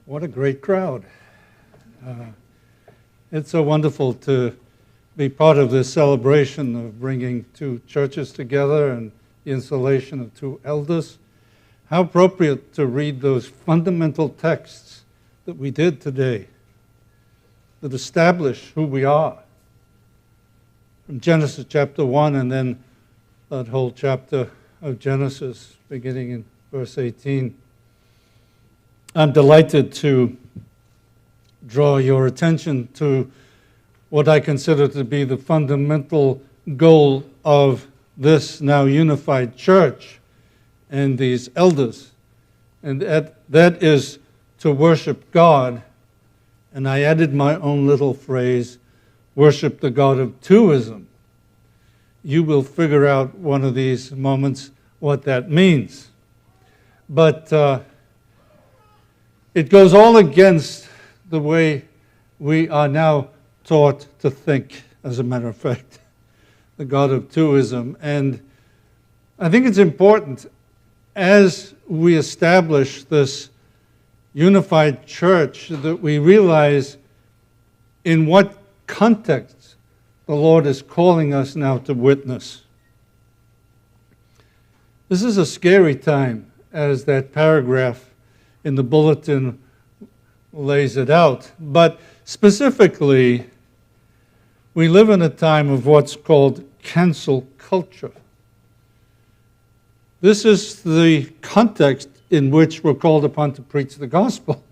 What a great crowd. It's so wonderful to be part of this celebration of bringing two churches together and the installation of two elders. How appropriate to read those fundamental texts that we did today that establish who we are. From Genesis chapter 1 and then that whole chapter of Genesis beginning in verse 18. I'm delighted to draw your attention to what I consider to be the fundamental goal of this now unified church and these elders. And that is to worship God. And I added my own little phrase, worship the God of twoism. You will figure out one of these moments what that means. But it goes all against the way we are now taught to think, as a matter of fact, the God of twoism. And I think it's important as we establish this unified church that we realize in what context the Lord is calling us now to witness. This is a scary time, as that paragraph in the bulletin lays it out. But specifically, we live in a time of what's called cancel culture. This is the context in which we're called upon to preach the gospel,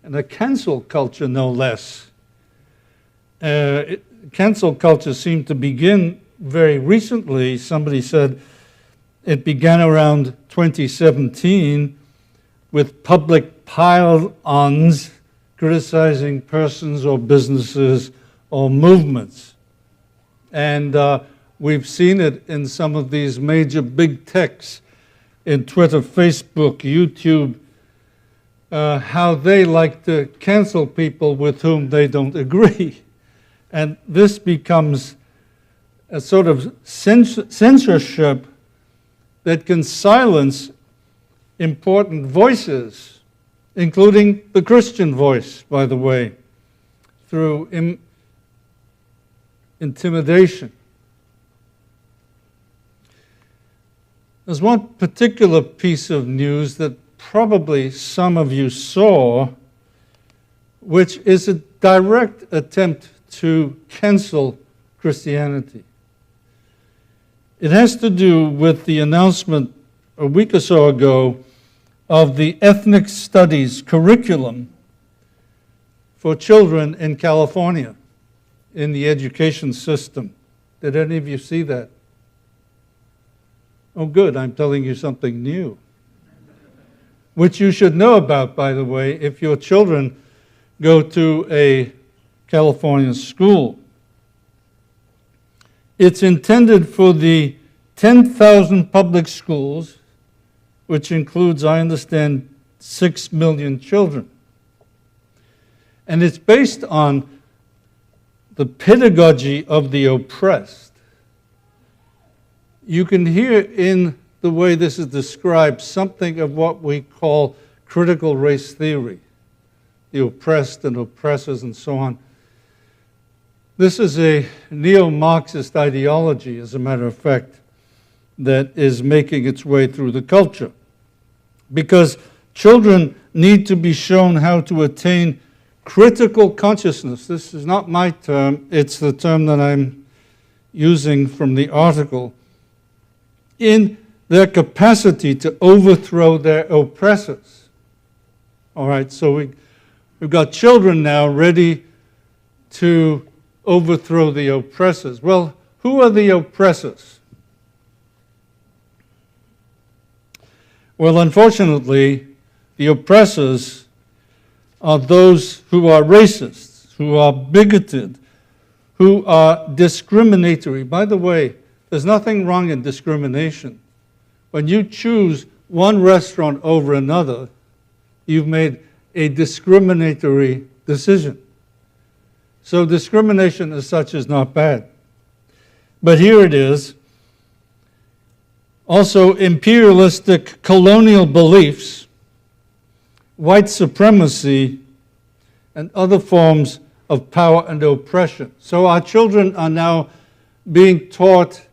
and a cancel culture no less. Cancel culture seemed to begin very recently. Somebody said it began around 2017 with public pile-ons criticizing persons or businesses or movements. And we've seen it in some of these major big techs in Twitter, Facebook, YouTube, how they like to cancel people with whom they don't agree. And this becomes a sort of censorship that can silence important voices, including the Christian voice, by the way, through intimidation. There's one particular piece of news that probably some of you saw, which is a direct attempt to cancel Christianity. It has to do with the announcement a week or so ago of the ethnic studies curriculum for children in California in the education system. Did any of you see that? Oh, good, I'm telling you something new, which you should know about, by the way, if your children go to a California school. It's intended for the 10,000 public schools, which includes, I understand, 6 million children. And it's based on the pedagogy of the oppressed. You can hear in the way this is described something of what we call critical race theory, the oppressed and oppressors and so on. This is a neo-Marxist ideology, as a matter of fact, that is making its way through the culture. Because children need to be shown how to attain critical consciousness. This is not my term, it's the term that I'm using from the article. In their capacity to overthrow their oppressors. All right, so we've got children now ready to overthrow the oppressors. Well, who are the oppressors? Well, unfortunately, the oppressors are those who are racists, who are bigoted, who are discriminatory. By the way, there's nothing wrong in discrimination. When you choose one restaurant over another, you've made a discriminatory decision. So discrimination as such is not bad. But here it is. Also, imperialistic colonial beliefs white supremacy, and other forms of power and oppression. So our children are now being taught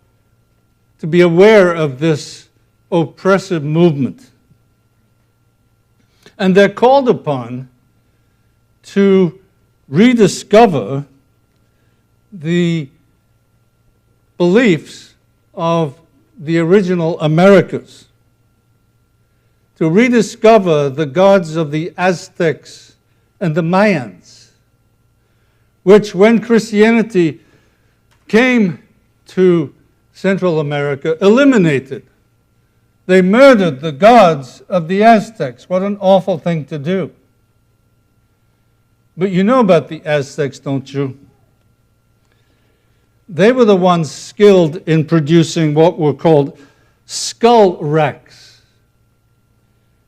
to be aware of this oppressive movement. And they're called upon to rediscover the beliefs of the original Americas, to rediscover the gods of the Aztecs and the Mayans, which when Christianity came to Central America, eliminated. They murdered the gods of the Aztecs. What an awful thing to do. But you know about the Aztecs, don't you? They were the ones skilled in producing what were called skull racks.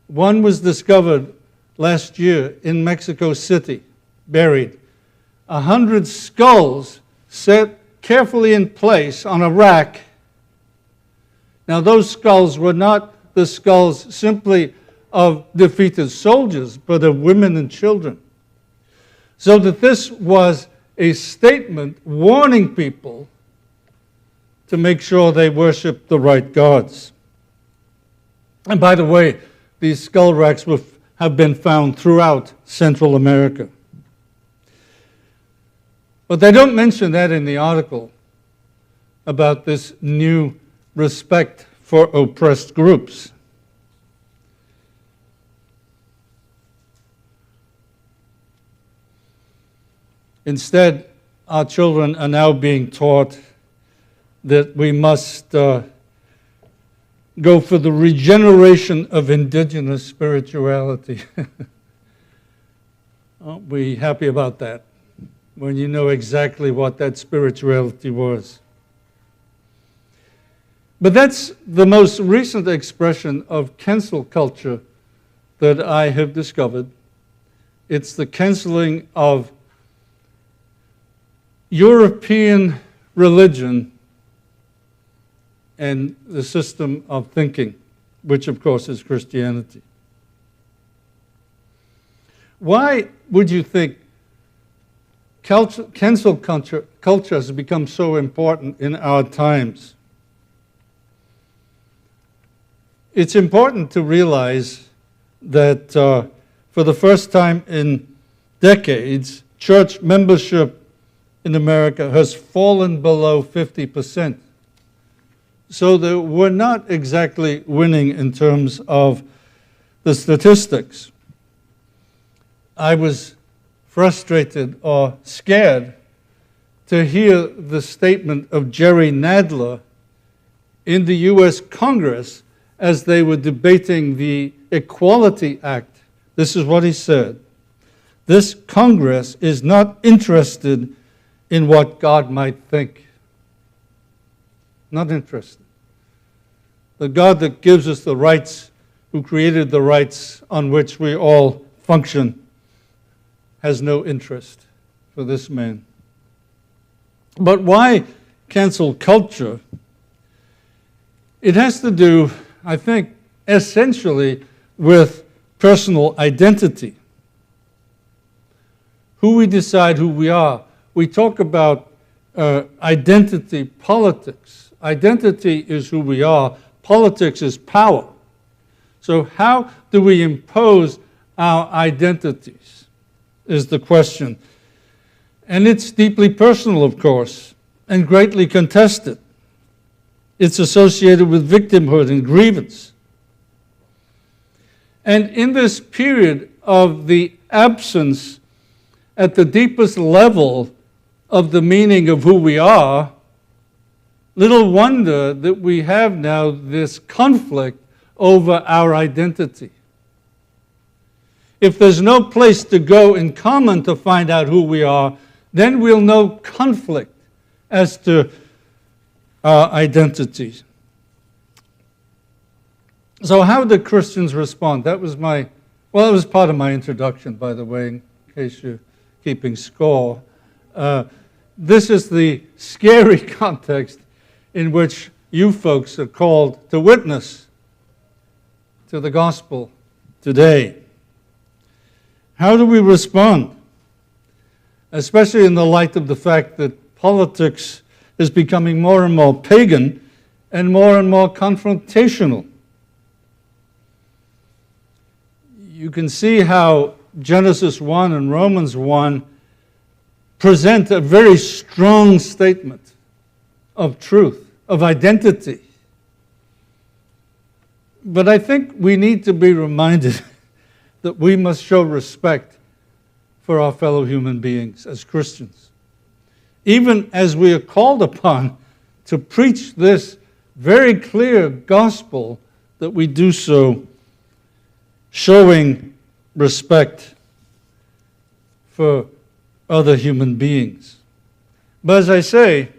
One was discovered last year in Mexico City, buried. 100 skulls set carefully in place on a rack. Now, those skulls were not the skulls simply of defeated soldiers, but of women and children. So that this was a statement warning people to make sure they worship the right gods. And by the way, these skull racks have been found throughout Central America. But they don't mention that in the article about this new respect for oppressed groups. Instead, our children are now being taught that we must go for the regeneration of indigenous spirituality. Aren't we happy about that? When you know exactly what that spirituality was. But that's the most recent expression of cancel culture that I have discovered. It's the canceling of European religion and the system of thinking, which of course is Christianity. Why would you think cancel culture has become so important in our times? It's important to realize that for the first time in decades, church membership in America has fallen below 50%. So that we're not exactly winning in terms of the statistics. I was frustrated or scared to hear the statement of Jerry Nadler in the U.S. Congress as they were debating the Equality Act. This is what he said. This Congress is not interested in what God might think. Not interested. The God that gives us the rights, who created the rights on which we all function, has no interest for this man. But why cancel culture? It has to do, I think, essentially with personal identity. Who we decide who we are. We talk about identity politics. Identity is who we are. Politics is power. So how do we impose our identities is the question. And it's deeply personal, of course, and greatly contested. It's associated with victimhood and grievance. And in this period of the absence at the deepest level of the meaning of who we are, little wonder that we have now this conflict over our identity. If there's no place to go in common to find out who we are, then we'll know conflict as to our identities. So how did Christians respond? That was that was part of my introduction, by the way, in case you're keeping score. This is the scary context in which you folks are called to witness to the gospel today. How do we respond? Especially in the light of the fact that politics is becoming more and more pagan and more confrontational. You can see how Genesis 1 and Romans 1 present a very strong statement of truth, of identity. But I think we need to be reminded that we must show respect for our fellow human beings as Christians. Even as we are called upon to preach this very clear gospel, that we do so showing respect for other human beings. But as I say,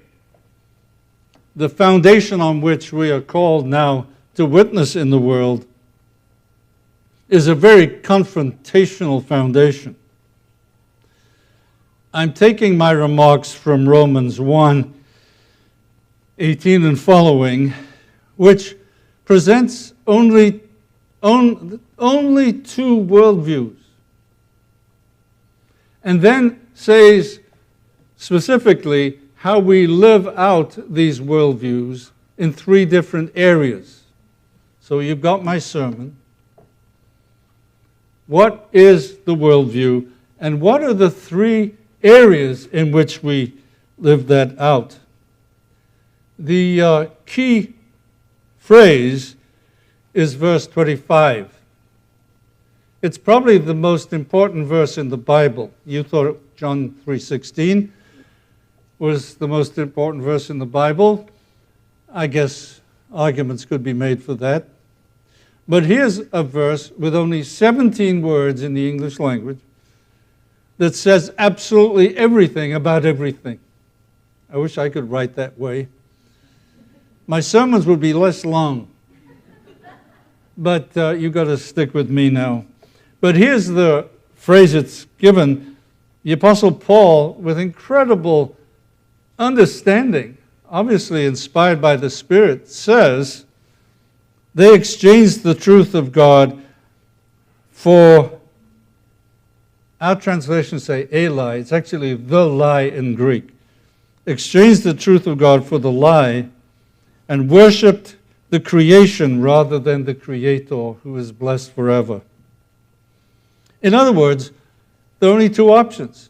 the foundation on which we are called now to witness in the world is a very confrontational foundation. I'm taking my remarks from Romans 1:18 and following, which presents only two worldviews, and then says specifically how we live out these worldviews in three different areas. So you've got my sermon. What is the worldview, and what are the three areas in which we live that out? The key phrase is verse 25. It's probably the most important verse in the Bible. You thought John 3:16 was the most important verse in the Bible. I guess arguments could be made for that. But here's a verse with only 17 words in the English language that says absolutely everything about everything. I wish I could write that way. My sermons would be less long. But you've got to stick with me now. But here's the phrase it's given. The Apostle Paul, with incredible understanding, obviously inspired by the Spirit, says, they exchanged the truth of God for, our translations say a lie. It's actually the lie in Greek. Exchanged the truth of God for the lie and worshipped the creation rather than the Creator, who is blessed forever. In other words, there are only two options.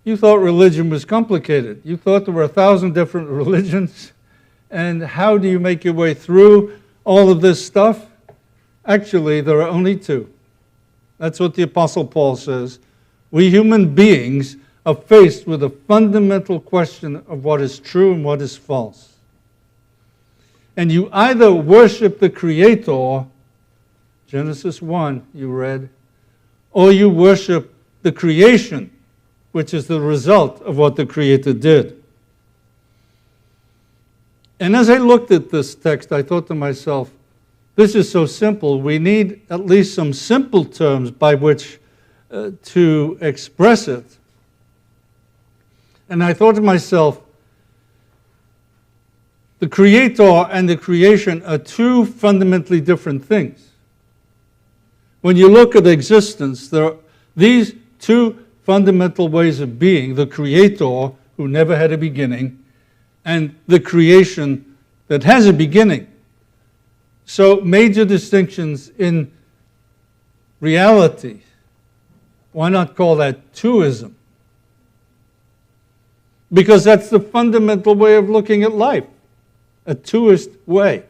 You thought religion was complicated. You thought there were 1,000 different religions, and how do you make your way through all of this stuff? Actually, there are only two. That's what the Apostle Paul says. We human beings are faced with a fundamental question of what is true and what is false. And you either worship the Creator, Genesis 1 you read, or you worship the creation, which is the result of what the Creator did. And as I looked at this text, I thought to myself, this is so simple. We need at least some simple terms by which to express it. And I thought to myself, the Creator and the creation are two fundamentally different things. When you look at existence, there are these two fundamental ways of being: the Creator, who never had a beginning, and the creation that has a beginning. So major distinctions in reality. Why not call that twoism? Because that's the fundamental way of looking at life, a twoist way.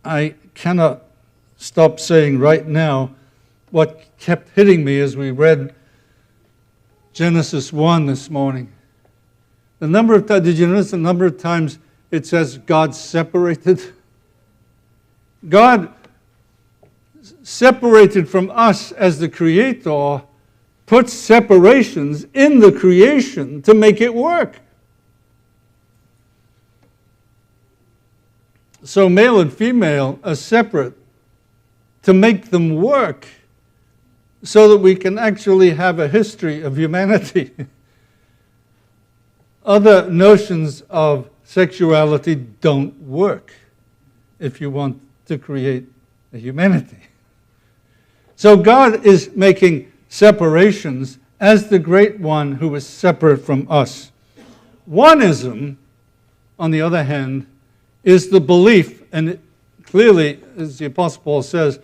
I cannot stop saying right now what kept hitting me as we read Genesis 1 this morning. The number of times, did you notice the number of times it says God separated? God separated from us as the Creator, puts separations in the creation to make it work. So male and female are separate to make them work so that we can actually have a history of humanity. Other notions of sexuality don't work if you want to create a humanity. So God is making separations as the great one who is separate from us. Oneism, on the other hand, is the belief, and clearly, as the Apostle Paul says,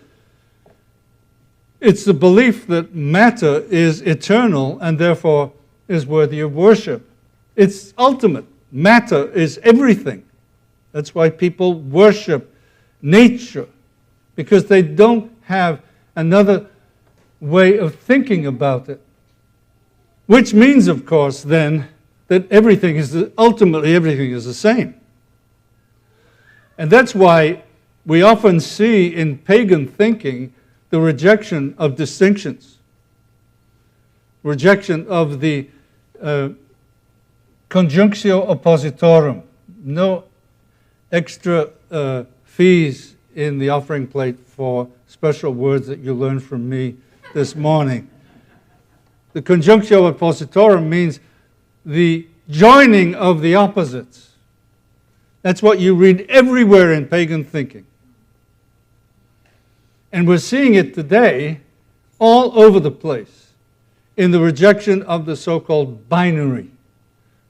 it's the belief that matter is eternal and therefore is worthy of worship. It's ultimate. Matter is everything. That's why people worship nature, because they don't have another way of thinking about it. Which means, of course, then, that ultimately everything is the same. And that's why we often see in pagan thinking the rejection of distinctions, rejection of the conjunctio oppositorum, no extra fees in the offering plate for special words that you learned from me this morning. The conjunctio oppositorum means the joining of the opposites. That's what you read everywhere in pagan thinking. And we're seeing it today all over the place in the rejection of the so-called binary.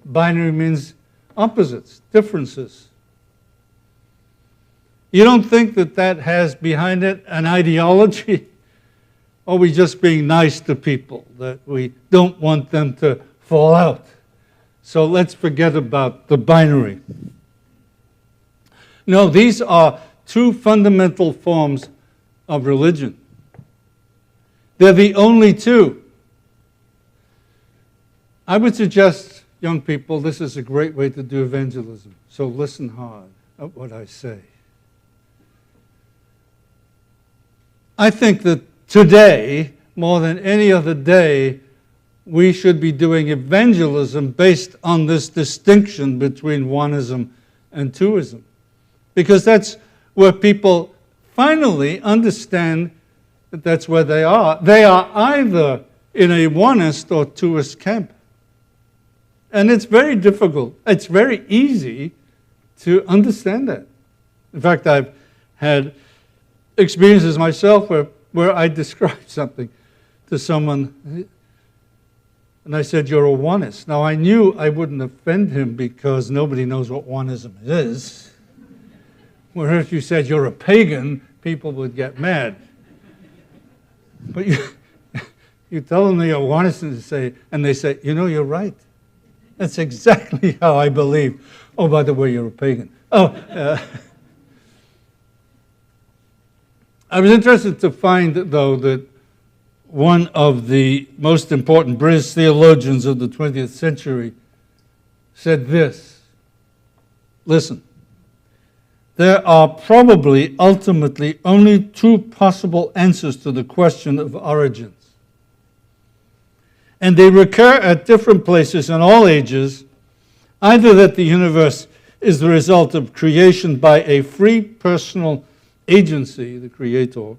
Binary means opposites, differences. You don't think that that has behind it an ideology? Or are we just being nice to people, that we don't want them to fall out? So let's forget about the binary. No, these are two fundamental forms of religion. They're the only two. I would suggest, young people, this is a great way to do evangelism. So listen hard at what I say. I think that today, more than any other day, we should be doing evangelism based on this distinction between oneism and twoism. Because that's where people finally understand that that's where they are. They are either in a oneist or twoist camp. And it's very difficult. It's very easy to understand that. In fact, I've had experiences myself where I described something to someone, and I said, "You're a oneist." Now, I knew I wouldn't offend him because nobody knows what oneism is. Where if you said you're a pagan, people would get mad. But you tell them you're a oneist and they say, "You know, you're right. That's exactly how I believe. Oh, by the way, you're a pagan." I was interested to find, though, that one of the most important British theologians of the 20th century said this. Listen. There are probably ultimately only two possible answers to the question of origins. And they recur at different places in all ages, either that the universe is the result of creation by a free personal agency, the creator,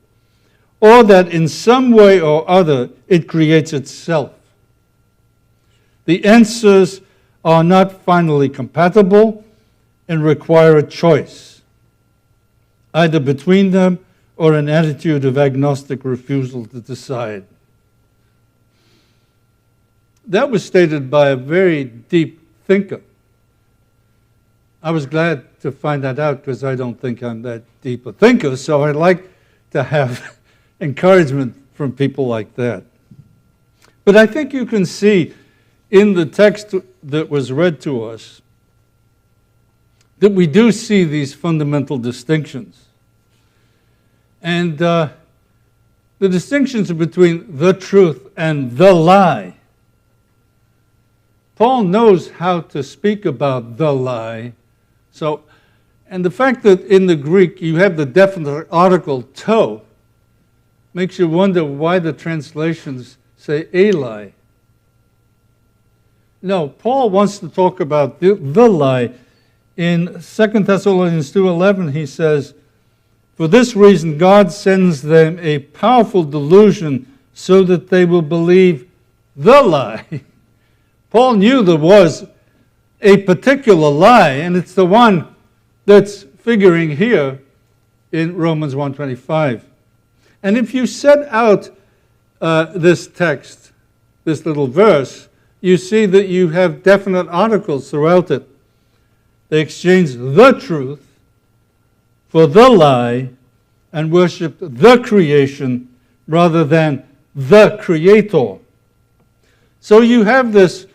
or that in some way or other it creates itself. The answers are not finally compatible and require a choice, either between them or an attitude of agnostic refusal to decide. That was stated by a very deep thinker. I was glad to find that out because I don't think I'm that deep a thinker, so I'd like to have encouragement from people like that. But I think you can see in the text that was read to us that we do see these fundamental distinctions. And the distinctions are between the truth and the lie. Paul knows how to speak about the lie. And the fact that in the Greek you have the definite article to makes you wonder why the translations say a lie. No, Paul wants to talk about the lie. In 2 Thessalonians 2:11 he says, "For this reason God sends them a powerful delusion so that they will believe the lie." Paul knew there was a particular lie, and it's the one that's figuring here in Romans 1:25. And if you set out this text, this little verse, you see that you have definite articles throughout it. They exchanged the truth for the lie and worshiped the creation rather than the Creator. So you have this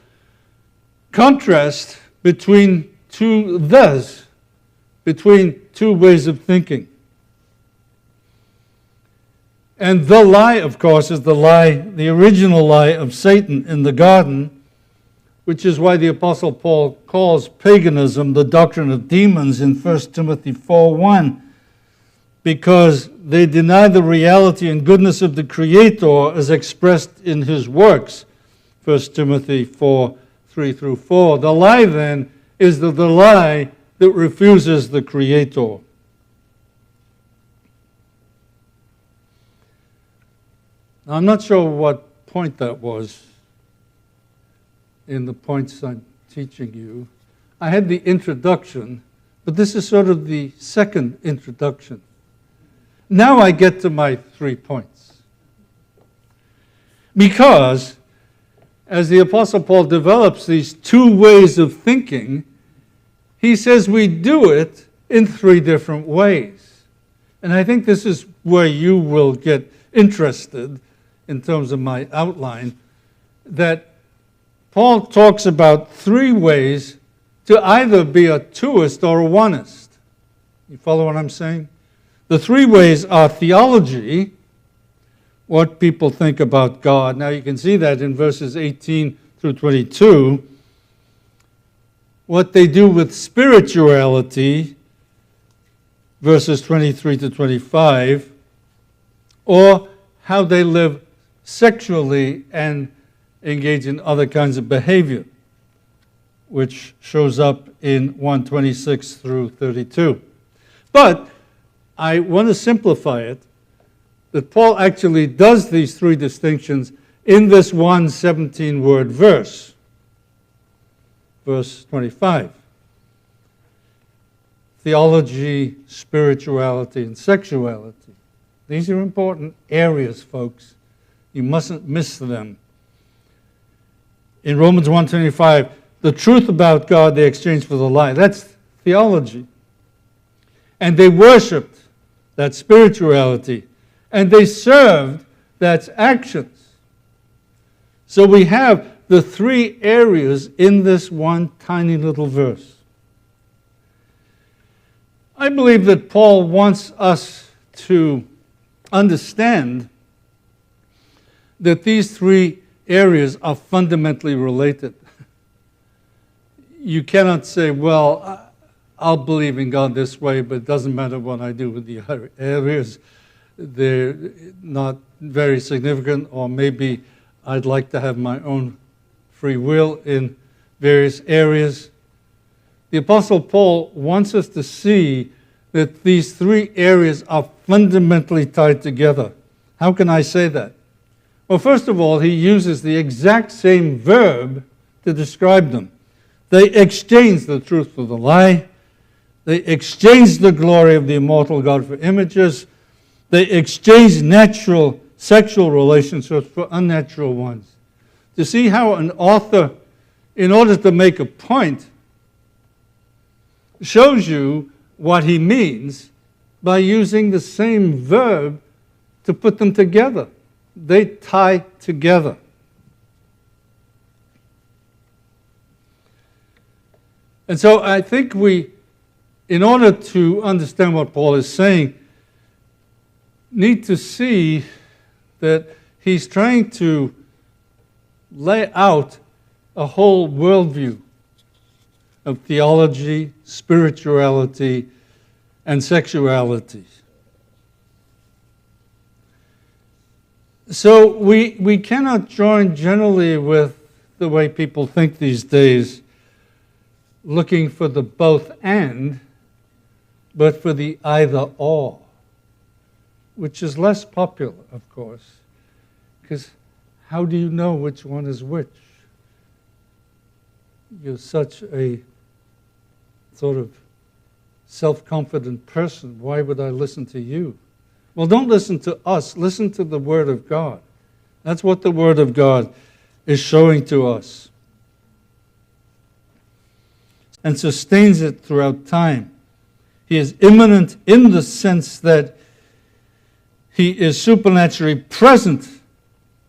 contrast between two thes, between two ways of thinking. And the lie, of course, is the lie, the original lie of Satan in the garden, which is why the Apostle Paul calls paganism the doctrine of demons in 1 Timothy 4:1, because they deny the reality and goodness of the Creator as expressed in his works, 1 Timothy 4:3-4. The lie, then, is the lie that refuses the Creator. Now, I'm not sure what point that was in the points I'm teaching you. I had the introduction, but this is sort of the second introduction. Now I get to my 3 points. Because as the Apostle Paul develops these two ways of thinking, he says we do it in 3 different ways. And I think this is where you will get interested in terms of my outline, that Paul talks about 3 ways to either be a twoist or a oneist. You follow what I'm saying? The 3 ways are theology, what people think about God. Now you can see that in verses 18 through 22. What they do with spirituality, verses 23 to 25, or how they live sexually and engage in other kinds of behavior, which shows up in 1:26 through 32. But I want to simplify it, that Paul actually does these 3 distinctions in this one 17-word verse, verse 25. Theology, spirituality, and sexuality. These are important areas, folks. You mustn't miss them. In Romans 1:25, the truth about God they exchanged for the lie. That's theology. And they worshipped. That's spirituality. And they served. That's actions. So we have the 3 areas in this one tiny little verse. I believe that Paul wants us to understand that these 3 areas are fundamentally related. You cannot say, well, I'll believe in God this way, but it doesn't matter what I do with the other areas. They're not very significant, or maybe I'd like to have my own free will in various areas. The Apostle Paul wants us to see that these 3 areas are fundamentally tied together. How can I say that? Well, first of all, he uses the exact same verb to describe them. They exchanged the truth for the lie. They exchanged the glory of the immortal God for images. They exchanged natural sexual relationships for unnatural ones. To see how an author, in order to make a point, shows you what he means by using the same verb to put them together. They tie together. And so I think we, in order to understand what Paul is saying, need to see that he's trying to lay out a whole worldview of theology, spirituality, and sexuality. So we cannot join generally with the way people think these days, looking for the both and, but for the either or, which is less popular, of course, because how do you know which one is which? You're such a sort of self-confident person. Why would I listen to you? Well, don't listen to us. Listen to the Word of God. That's what the Word of God is showing to us. And sustains it throughout time. He is immanent in the sense that he is supernaturally present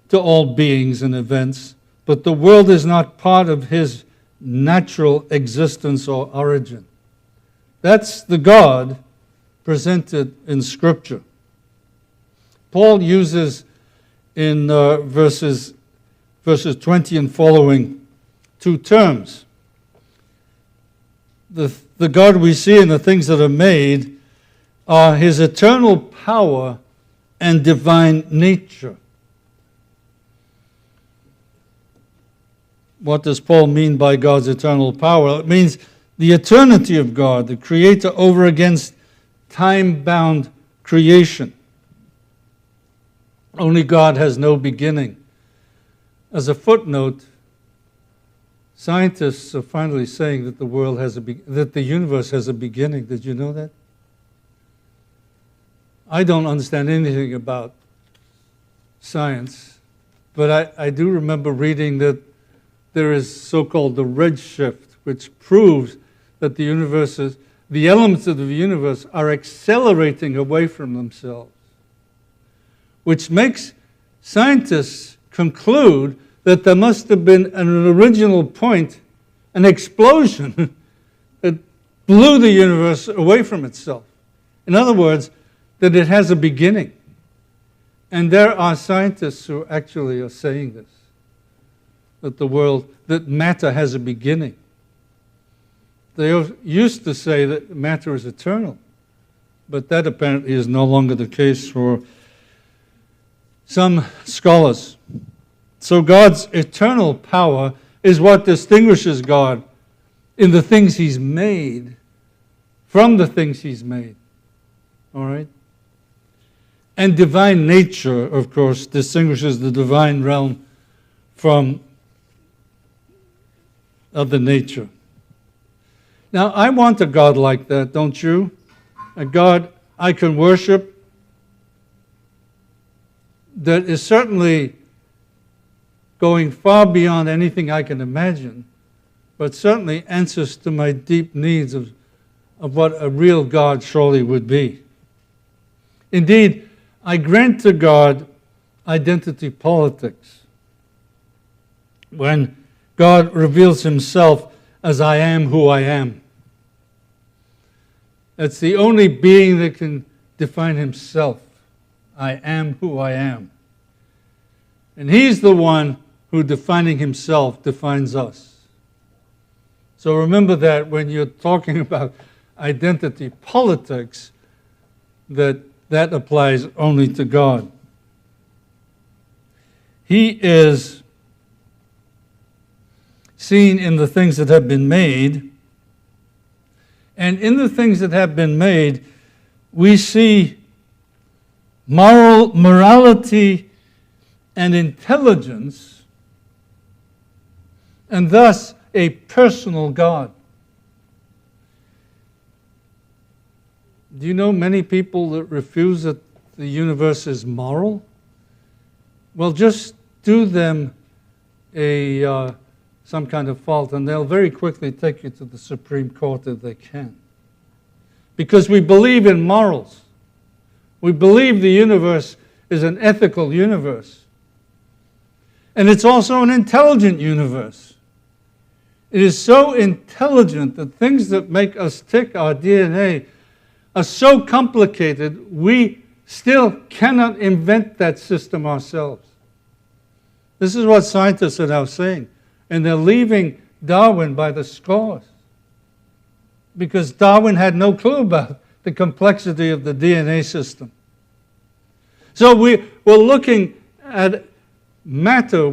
to all beings and events, but the world is not part of his natural existence or origin. That's the God presented in Scripture. Paul uses in verses 20 and following two terms. The God we see in the things that are made are his eternal power and divine nature. What does Paul mean by God's eternal power? It means the eternity of God, the Creator, over against time-bound creation. Only God has no beginning. As a footnote, scientists are finally saying that that the universe has a beginning. Did you know that? I don't understand anything about science, but I do remember reading that there is so-called the redshift, which proves that the elements of the universe are accelerating away from themselves, which makes scientists conclude that there must have been an original point, an explosion that blew the universe away from itself. In other words, that it has a beginning. And there are scientists who actually are saying this, that matter has a beginning. They used to say that matter is eternal, but that apparently is no longer the case for some scholars. So God's eternal power is what distinguishes God in the things he's made from the things he's made. All right? And divine nature, of course, distinguishes the divine realm from other nature. Now, I want a God like that, don't you? A God I can worship that is certainly going far beyond anything I can imagine, but certainly answers to my deep needs of what a real God surely would be. Indeed, I grant to God identity politics. When God reveals himself as I am who I am. It's the only being that can define himself. I am who I am. And he's the one who, defining himself, defines us. So remember that when you're talking about identity politics, that applies only to God. He is seen in the things that have been made, and in the things that have been made, we see morality and intelligence, and thus a personal God. Do you know many people that refuse that the universe is moral? Well, just do them some kind of fault, and they'll very quickly take you to the Supreme Court if they can. Because we believe in morals. We believe the universe is an ethical universe. And it's also an intelligent universe. It is so intelligent that things that make us tick, our DNA, are so complicated, we still cannot invent that system ourselves. This is what scientists are now saying. And they're leaving Darwin by the scores. Because Darwin had no clue about the complexity of the DNA system. So we're looking at matter,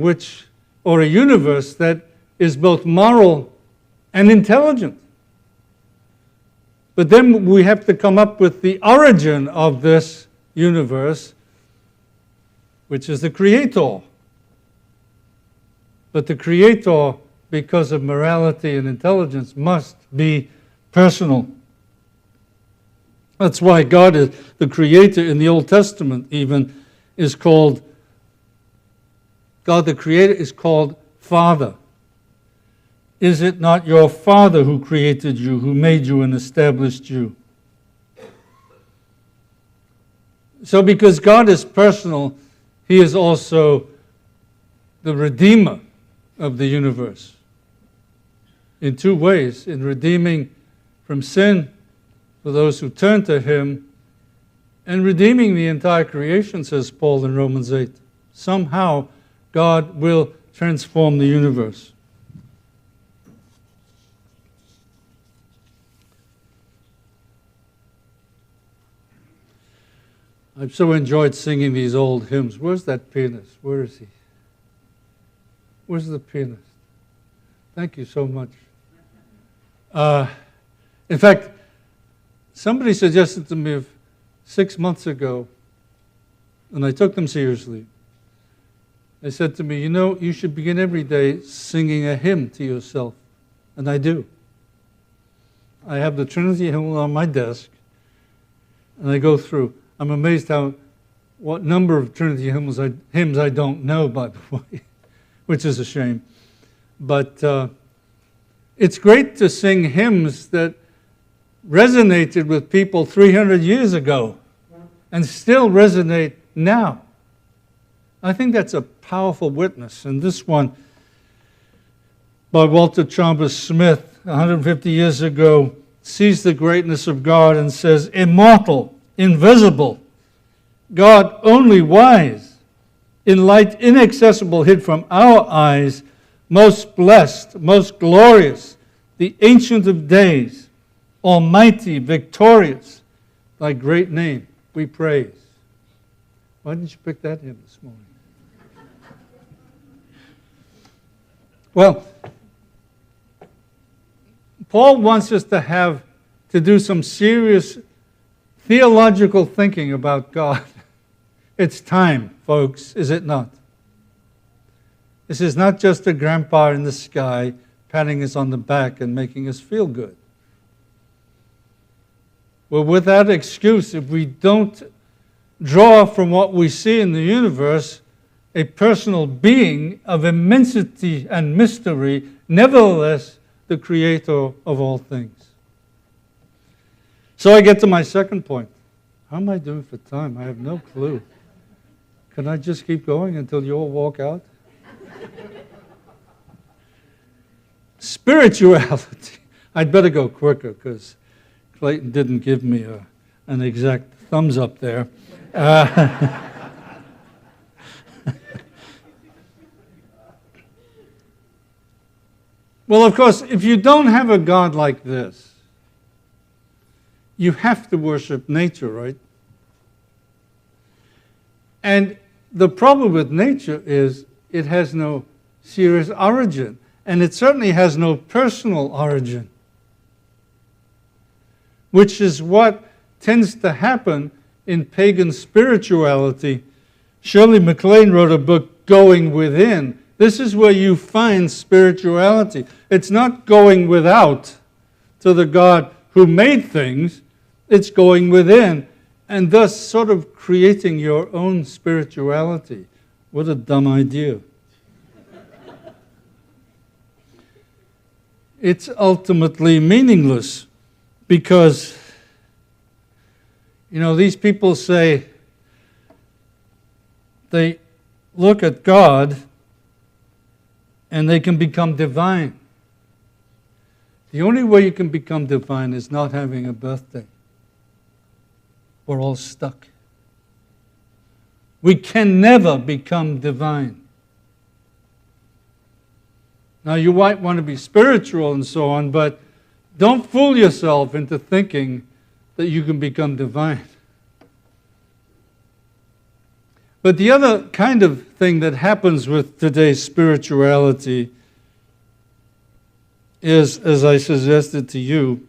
or a universe that is both moral and intelligent. But then we have to come up with the origin of this universe, which is the Creator. But the Creator, because of morality and intelligence, must be personal. That's why God, is the Creator in the Old Testament even, is called, God the Creator is called Father. Is it not your Father who created you, who made you and established you? So because God is personal, He is also the Redeemer of the universe. In two ways, in redeeming from sin for those who turn to Him, and redeeming the entire creation, says Paul in Romans 8. Somehow, God will transform the universe. I've so enjoyed singing these old hymns. Where's that pianist? Where is he? Where's the pianist? Thank you so much. In fact, somebody suggested to me 6 months ago, and I took them seriously. They said to me, you should begin every day singing a hymn to yourself. And I do. I have the Trinity hymn on my desk, and I go through. I'm amazed what number of Trinity hymns I don't know, by the way, which is a shame. But it's great to sing hymns that resonated with people 300 years ago and still resonate now. I think that's a powerful witness. And this one, by Walter Chalmers Smith, 150 years ago, sees the greatness of God and says, immortal, invisible, God only wise, in light inaccessible hid from our eyes, most blessed, most glorious, the Ancient of Days, almighty, victorious, thy great name we praise. Why didn't you pick that hymn this morning? Well, Paul wants us to do some serious theological thinking about God. It's time, folks, is it not? This is not just a grandpa in the sky patting us on the back and making us feel good. Well, without excuse, if we don't draw from what we see in the universe a personal being of immensity and mystery, nevertheless the creator of all things. So I get to my second point. How am I doing for time? I have no clue. Can I just keep going until you all walk out? Spirituality. I'd better go quicker because Clayton didn't give me an exact thumbs up there. Well, of course, if you don't have a God like this, you have to worship nature, right? And the problem with nature is it has no serious origin, and it certainly has no personal origin, which is what tends to happen in pagan spirituality. Shirley MacLaine wrote a book, Going Within. This is where you find spirituality. It's not going without to the God who made things. It's going within and thus sort of creating your own spirituality. What a dumb idea. It's ultimately meaningless because, these people say they look at God and they can become divine. The only way you can become divine is not having a birthday. We're all stuck. We can never become divine. Now, you might want to be spiritual and so on, but don't fool yourself into thinking that you can become divine. But the other kind of thing that happens with today's spirituality is, as I suggested to you,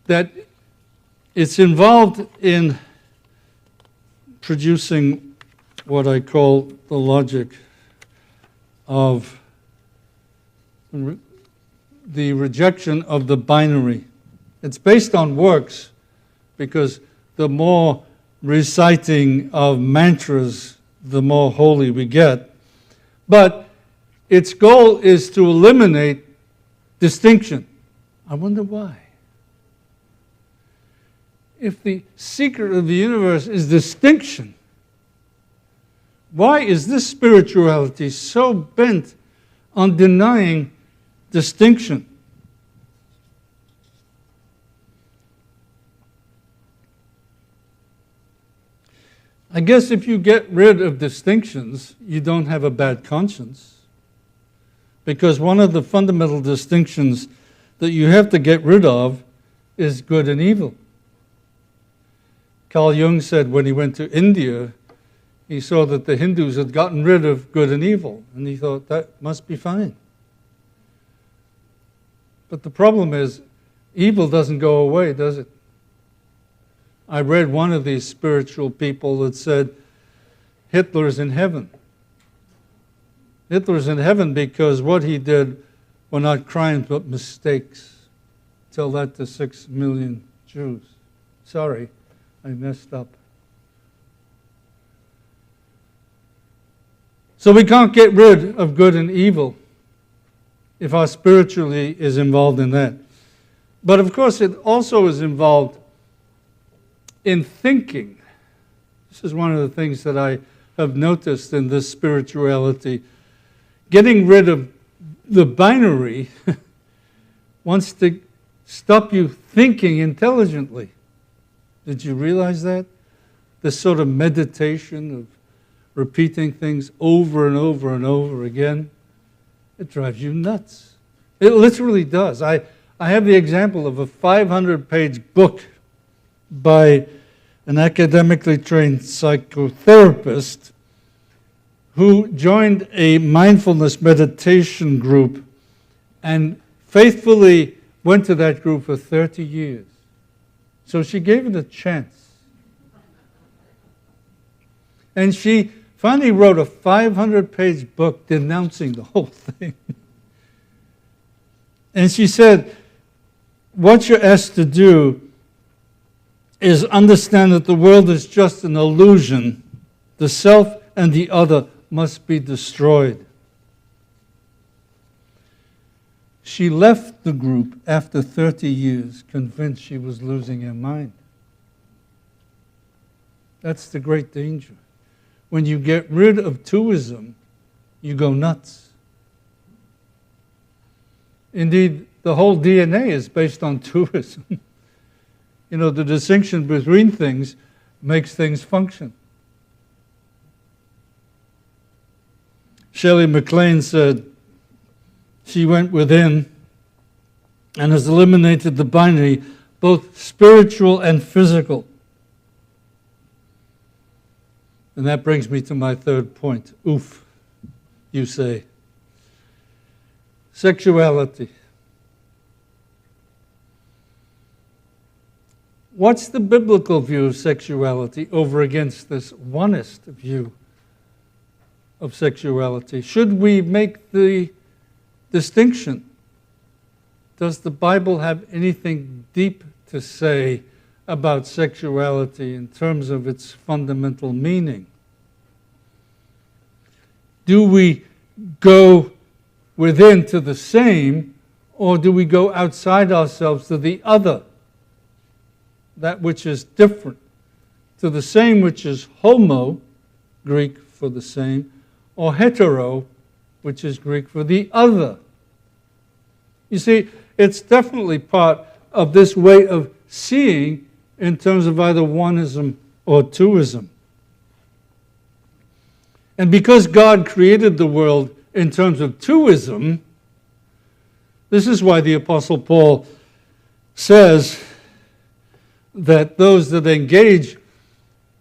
that it's involved in producing what I call the logic of the rejection of the binary. It's based on works, because the more reciting of mantras, the more holy we get. But its goal is to eliminate distinction. I wonder why. If the secret of the universe is distinction, why is this spirituality so bent on denying distinction? I guess if you get rid of distinctions, you don't have a bad conscience. Because one of the fundamental distinctions that you have to get rid of is good and evil. Carl Jung said when he went to India, he saw that the Hindus had gotten rid of good and evil, and he thought that must be fine. But the problem is, evil doesn't go away, does it? I read one of these spiritual people that said, Hitler's in heaven. Hitler's in heaven because what he did were not crimes but mistakes. Tell that to 6 million Jews. Sorry, I messed up. So we can't get rid of good and evil if our spirituality is involved in that. But of course it also is involved in thinking. This is one of the things that I have noticed in this spirituality. Getting rid of the binary wants to stop you thinking intelligently. Did you realize that? This sort of meditation of repeating things over and over and over again, it drives you nuts. It literally does. I have the example of a 500-page book by an academically trained psychotherapist who joined a mindfulness meditation group and faithfully went to that group for 30 years. So she gave it a chance. And she finally wrote a 500-page book denouncing the whole thing. And she said, what you're asked to do is understand that the world is just an illusion. The self and the other must be destroyed. She left the group after 30 years, convinced she was losing her mind. That's the great danger. When you get rid of twoism, you go nuts. Indeed, the whole DNA is based on twoism. You know, the distinction between things makes things function. Shelley MacLaine said, she went within and has eliminated the binary, both spiritual and physical. And that brings me to my third point. Oof, you say. Sexuality. What's the biblical view of sexuality over against this onist view of sexuality? Should we make the distinction? Does the Bible have anything deep to say about sexuality in terms of its fundamental meaning? Do we go within to the same, or do we go outside ourselves to the other? That which is different, to the same which is homo, Greek for the same, or hetero, which is Greek for the other. You see, it's definitely part of this way of seeing in terms of either oneism or twoism. And because God created the world in terms of twoism, this is why the Apostle Paul says that those that engage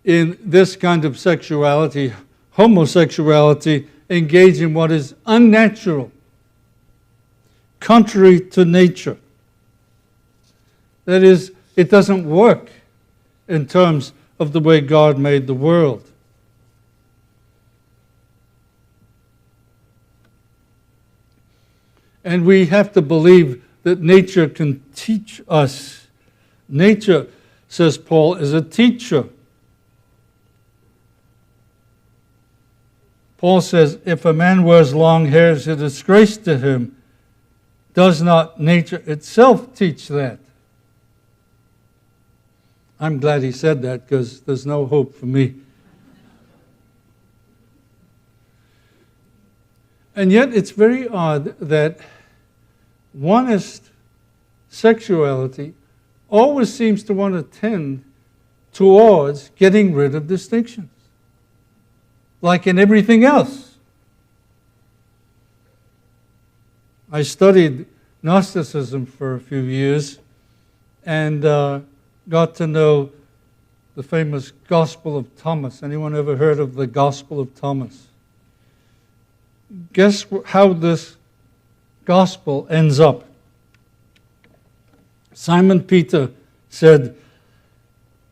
in this kind of sexuality, homosexuality, engage in what is unnatural, contrary to nature. That is, it doesn't work in terms of the way God made the world. And we have to believe that nature can teach us Nature, says Paul, is a teacher. Paul says, if a man wears long hair, it's a disgrace to him. Does not nature itself teach that? I'm glad he said that, because there's no hope for me. And yet it's very odd that onist sexuality always seems to want to tend towards getting rid of distinctions, like in everything else. I studied Gnosticism for a few years and got to know the famous Gospel of Thomas. Anyone ever heard of the Gospel of Thomas? Guess how this gospel ends up. Simon Peter said,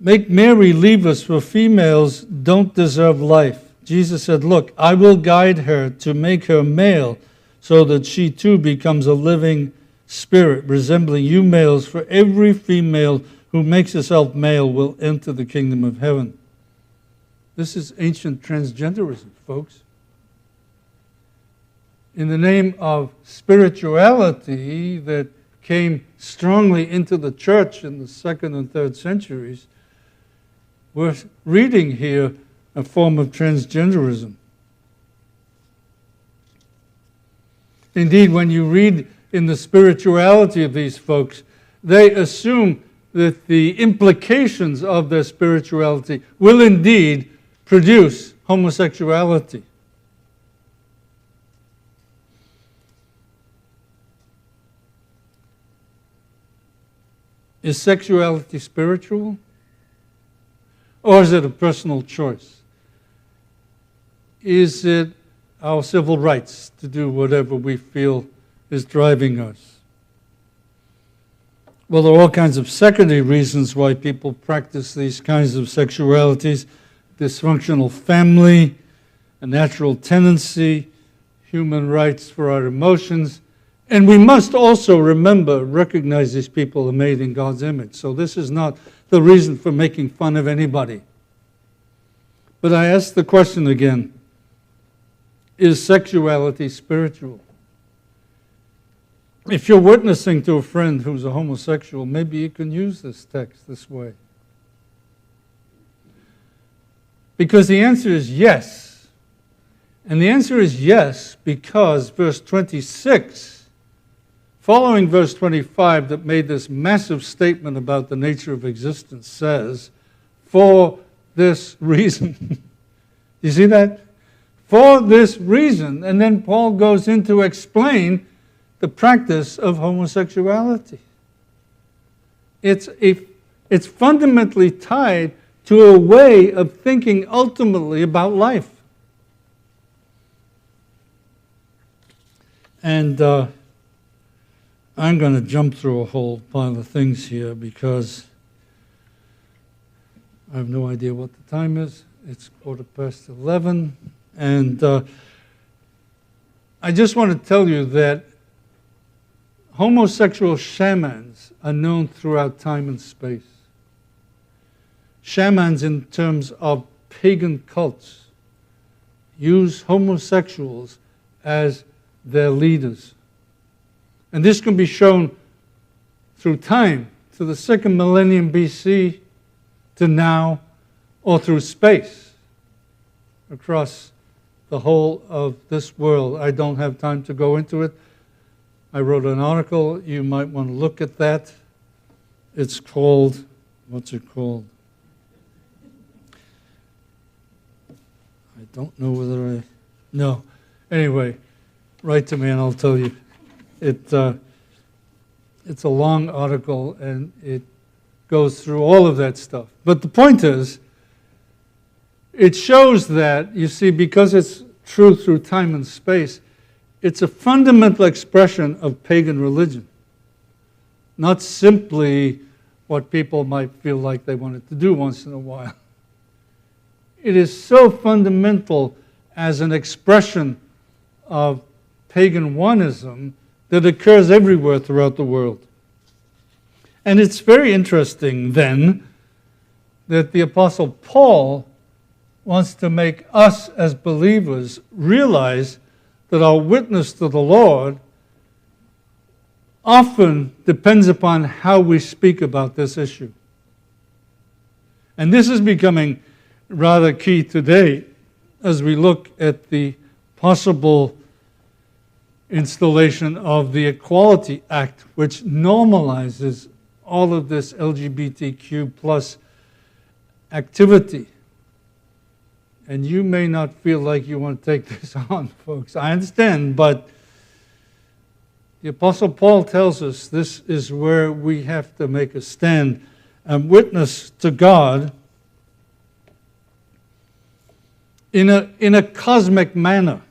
"Make Mary leave us, for females don't deserve life." Jesus said, "Look, I will guide her to make her male, so that she too becomes a living spirit, resembling you males, for every female who makes herself male will enter the kingdom of heaven." This is ancient transgenderism, folks. In the name of spirituality that came strongly into the church in the 2nd and 3rd centuries, we're reading here a form of transgenderism. Indeed, when you read in the spirituality of these folks, they assume that the implications of their spirituality will indeed produce homosexuality. Is sexuality spiritual? Or is it a personal choice? Is it our civil rights to do whatever we feel is driving us? Well, there are all kinds of secondary reasons why people practice these kinds of sexualities. Dysfunctional family, a natural tendency, human rights for our emotions. And we must also recognize these people are made in God's image. So this is not the reason for making fun of anybody. But I ask the question again, is sexuality spiritual? If you're witnessing to a friend who's a homosexual, maybe you can use this text this way. Because the answer is yes. And the answer is yes because verse 26, following verse 25 that made this massive statement about the nature of existence, says, for this reason. You see that? For this reason. And then Paul goes in to explain the practice of homosexuality. It's fundamentally tied to a way of thinking ultimately about life. And I'm going to jump through a whole pile of things here because I have no idea what the time is. It's 11:15. And I just want to tell you that homosexual shamans are known throughout time and space. Shamans, in terms of pagan cults, use homosexuals as their leaders. And this can be shown through time, to the 2nd millennium BC to now, or through space, across the whole of this world. I don't have time to go into it. I wrote an article. You might want to look at that. It's called, what's it called? I don't know whether no. Anyway, write to me and I'll tell you. It's a long article and it goes through all of that stuff. But the point is, it shows that, you see, because it's true through time and space, it's a fundamental expression of pagan religion, not simply what people might feel like they wanted to do once in a while. It is so fundamental as an expression of pagan oneism that occurs everywhere throughout the world. And it's very interesting then that the Apostle Paul wants to make us as believers realize that our witness to the Lord often depends upon how we speak about this issue. And this is becoming rather key today as we look at the possible installation of the Equality Act, which normalizes all of this LGBTQ plus activity. And you may not feel like you want to take this on, folks. I understand, but the Apostle Paul tells us this is where we have to make a stand and witness to God in a cosmic manner.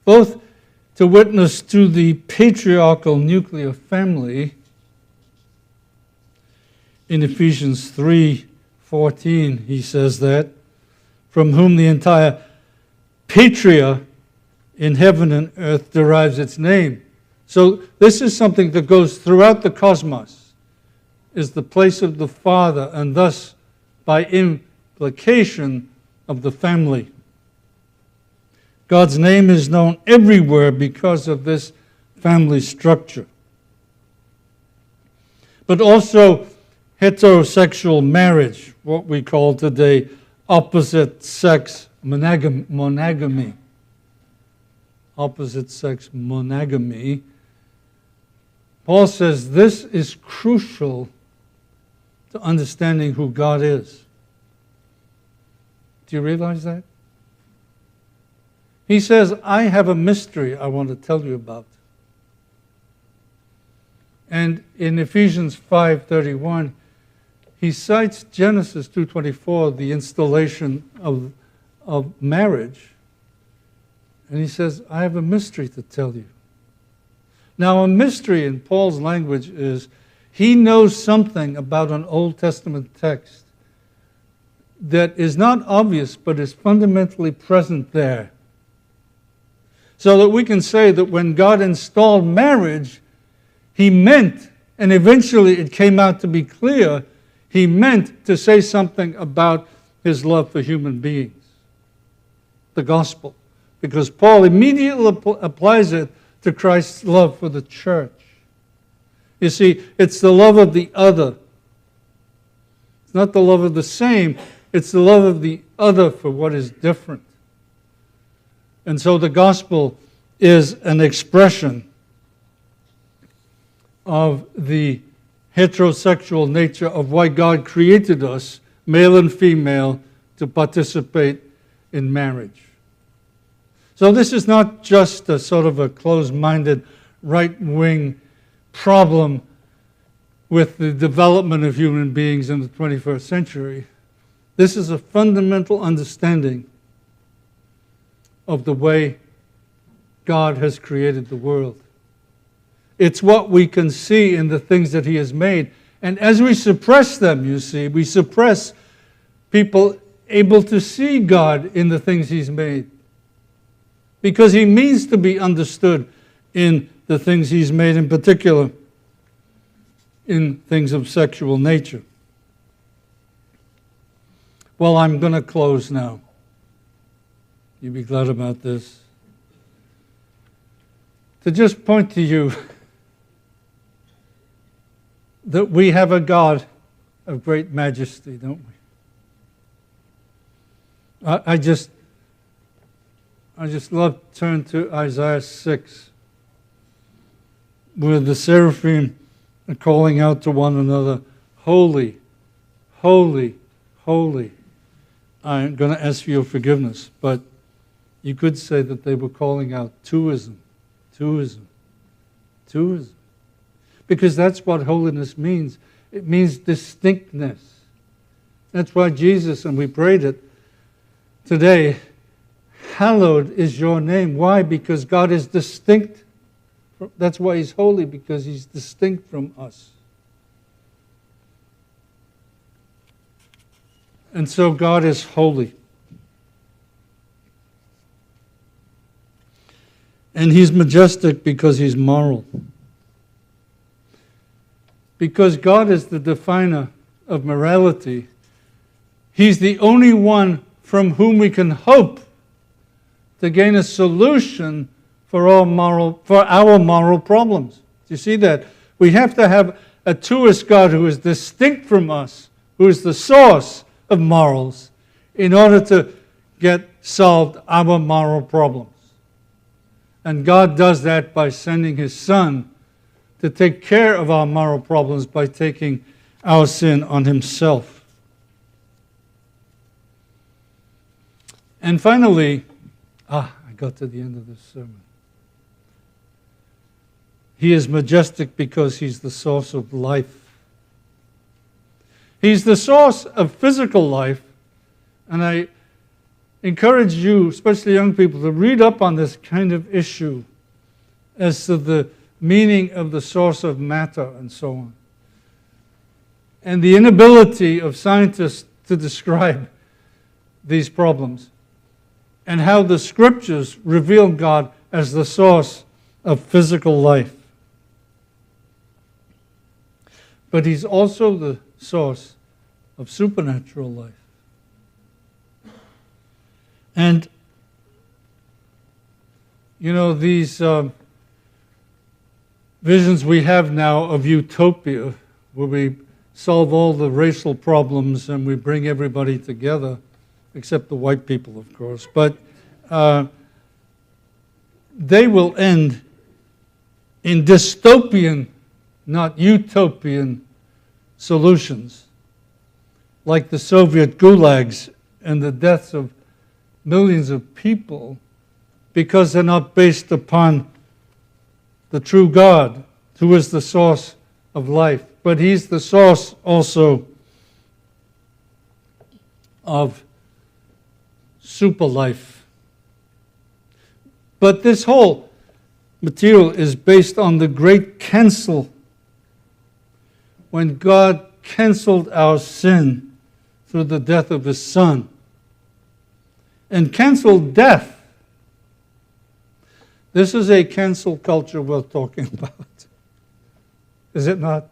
Both to witness to the patriarchal nuclear family in Ephesians 3:14, he says that, from whom the entire patria in heaven and earth derives its name. So this is something that goes throughout the cosmos, is the place of the Father, and thus, by implication, of the family. God's name is known everywhere because of this family structure. But also heterosexual marriage, what we call today opposite sex monogamy. Opposite sex monogamy. Paul says this is crucial to understanding who God is. Do you realize that? He says, I have a mystery I want to tell you about. And in Ephesians 5:31, he cites Genesis 2:24, the installation of marriage. And he says, I have a mystery to tell you. Now, a mystery in Paul's language is he knows something about an Old Testament text that is not obvious, but is fundamentally present there. So that we can say that when God installed marriage, he meant, and eventually it came out to be clear, he meant to say something about his love for human beings, the gospel. Because Paul immediately applies it to Christ's love for the church. You see, it's the love of the other. It's not the love of the same, it's the love of the other for what is different. And so the gospel is an expression of the heterosexual nature of why God created us, male and female, to participate in marriage. So this is not just a sort of a closed-minded, right-wing problem with the development of human beings in the 21st century. This is a fundamental understanding of the way God has created the world. It's what we can see in the things that he has made. And as we suppress them, you see, we suppress people able to see God in the things he's made. Because he means to be understood in the things he's made, in particular in things of sexual nature. Well, I'm going to close now. You'll be glad about this. To just point to you that we have a God of great majesty, don't we? I just love to turn to Isaiah 6, where the seraphim are calling out to one another, holy, holy, holy. I'm going to ask for your forgiveness, but you could say that they were calling out twoism. Because that's what holiness means. It means distinctness. That's why Jesus, and we prayed it today, hallowed is your name. Why? Because God is distinct. That's why he's holy, because he's distinct from us. And so God is holy. And he's majestic because he's moral. because God is the definer of morality, He's the only one from whom we can hope to gain a solution for our moral problems. Do you see that? We have to have a truest God who is distinct from us, who is the source of morals, in order to get solved our moral problems. And God does that by sending His Son to take care of our moral problems by taking our sin on Himself. And finally, I got to the end of this sermon. He is majestic because He's the source of life. He's the source of physical life, and I encourage you, especially young people, to read up on this kind of issue as to the meaning of the source of matter and so on. And the inability of scientists to describe these problems, and how the Scriptures reveal God as the source of physical life. But He's also the source of supernatural life. And, these visions we have now of utopia, where we solve all the racial problems and we bring everybody together, except the white people, of course, but they will end in dystopian, not utopian, solutions, like the Soviet gulags and the deaths of millions of people, because they're not based upon the true God, who is the source of life. But He's the source also of super life. But this whole material is based on the great cancel, when God canceled our sin through the death of His Son, and canceled death. This is a cancel culture we're talking about. Is it not?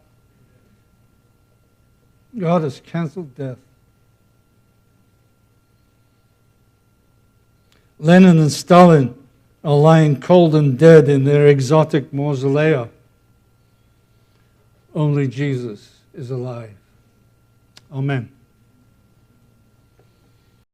God has canceled death. Lenin and Stalin are lying cold and dead in their exotic mausolea. Only Jesus is alive. Amen.